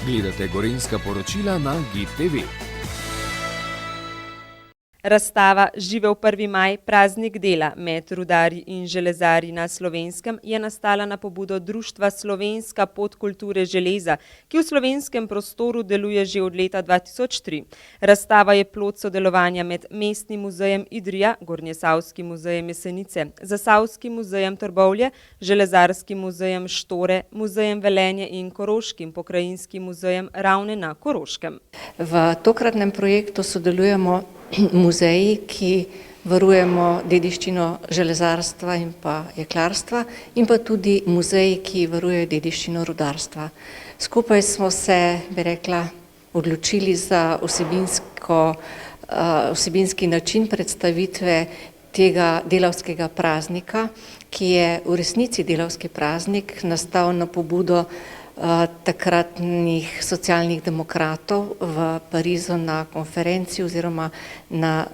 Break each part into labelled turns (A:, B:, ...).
A: Gledate Gorenjska poročila na GIP TV.
B: Razstava Živel 1. maj, praznik dela med rudarji in železarji na Slovenskem je nastala na pobudo Društva Slovenska pot kulture železa, ki v slovenskem prostoru deluje že od leta 2003. Razstava je plod sodelovanja med Mestnim muzejem Idrija, Gornjesavskim muzejem Jesenice, Zasavskim muzejem Trbovlje, Železarskim muzejem Štore, muzejem Velenje in Koroškim pokrajinskim muzejem Ravne na Koroškem.
C: V tokratnem projektu sodelujemo muzeji, ki varujemo dediščino železarstva in pa jeklarstva, in pa tudi muzeji, ki varujejo dediščino rudarstva. Skupaj smo se, bi rekla, odločili za vsebinski način predstavitve tega delavskega praznika, ki je v resnici delavski praznik, nastal na pobudo takratnih socialnih demokratov v Parizu na konferenci oziroma na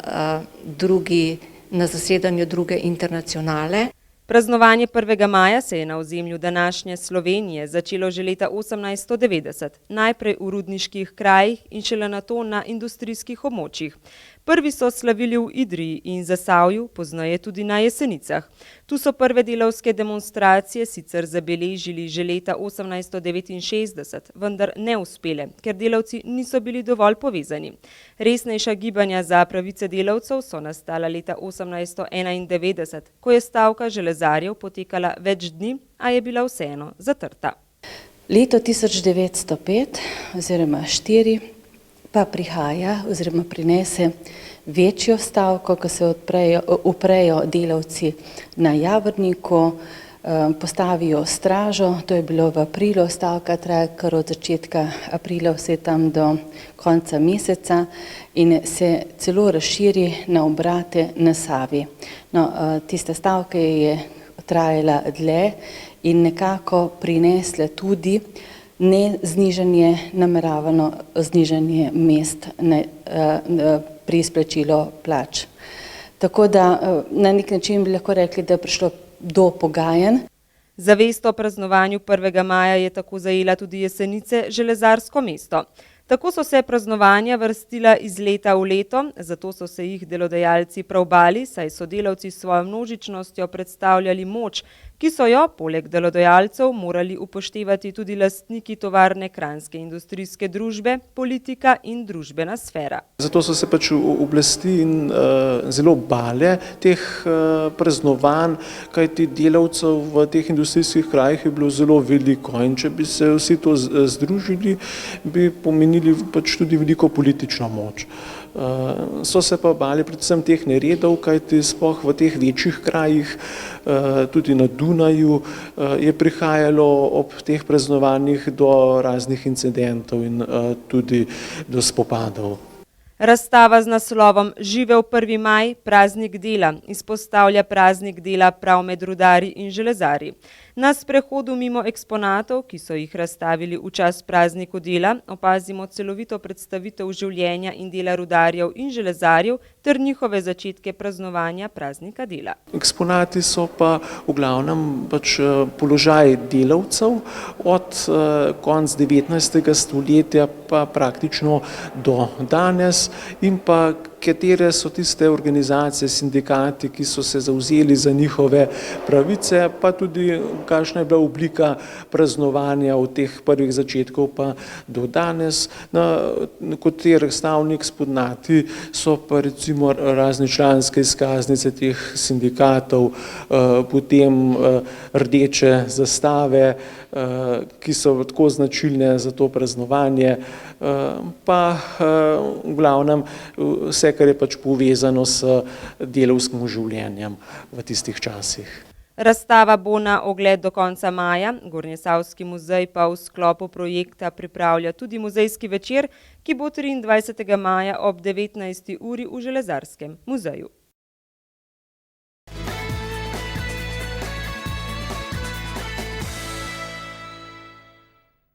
C: zasedanju druge internacionale.
B: Praznovanje 1. maja se je na ozemlju današnje Slovenije začelo že leta 1890, najprej v rudniških krajih in šele nato na industrijskih območjih. Prvi so slavili v Idriji in Zasavju, pozneje tudi na Jesenicah. Tu so prve delavske demonstracije sicer zabeležili že leta 1869, vendar neuspele, ker delavci niso bili dovolj povezani. Resnejša gibanja za pravice delavcev so nastala leta 1891, ko je stavka železarjev potekala več dni, a je bila vseeno zatrta.
D: Leto 1905 oziroma 4 pa prihaja oziroma prinese večjo stavko, ko se uprejo delavci na Javorniku, postavijo stražo, to je bilo v aprilu, stavka traja kar od začetka aprila vse tam do konca meseca in se celo razširi na obrate na Savi. No, tista stavka je trajala dlje in nekako prinesla tudi ne znižanje, nameravano znižanje mest pri izplačilu plač. Tako da na nek način bi lahko rekli, da je prišlo do pogajanj.
B: Zavest o praznovanju 1. maja je tako zajela tudi Jesenice, železarsko mesto. Tako so se praznovanja vrstila iz leta v leto, zato so se jih delodajalci prav bali, saj so delavci s svojo množičnostjo predstavljali moč, ki so jo, poleg delodajalcev, morali upoštevati tudi lastniki tovarne Kranjske industrijske družbe, politika in družbena sfera.
E: Zato so se pač oblasti zelo bale teh praznovanj, kajti delavcev v teh industrijskih krajih je bilo zelo veliko in če bi se vsi to združili, bi pomenili pač tudi veliko politično moč. So se pa bali predvsem teh neredov, kajti sploh v teh večjih krajih, tudi na Dunaju, je prihajalo ob teh praznovanjih do raznih incidentov in tudi do spopadov.
B: Razstava z naslovom Živel 1. maj, praznik dela izpostavlja praznik dela prav med rudarji in železarji. Na sprehodu mimo eksponatov, ki so jih razstavili v čas prazniku dela, opazimo celovito predstavitev življenja in dela rudarjev in železarjev ter njihove začetke praznovanja praznika dela.
E: Eksponati so pa v glavnem pač položaj delavcev od konca 19. stoletja pa praktično do danes in pa katere so tiste organizacije, sindikati, ki so se zavzeli za njihove pravice, pa tudi kakšna je bila oblika praznovanja od teh prvih začetkov pa do danes. Kot te razstavni eksponati so pa recimo razne članske izkaznice teh sindikatov, potem rdeče zastave, ki so tako značilne za to praznovanje, pa v glavnem vse, kar je pač povezano s delavskim življenjem v tistih časih.
B: Razstava bo na ogled do konca maja, Gornjesavski muzej pa v sklopu projekta pripravlja tudi muzejski večer, ki bo 23. maja ob 19. uri v Železarskem muzeju.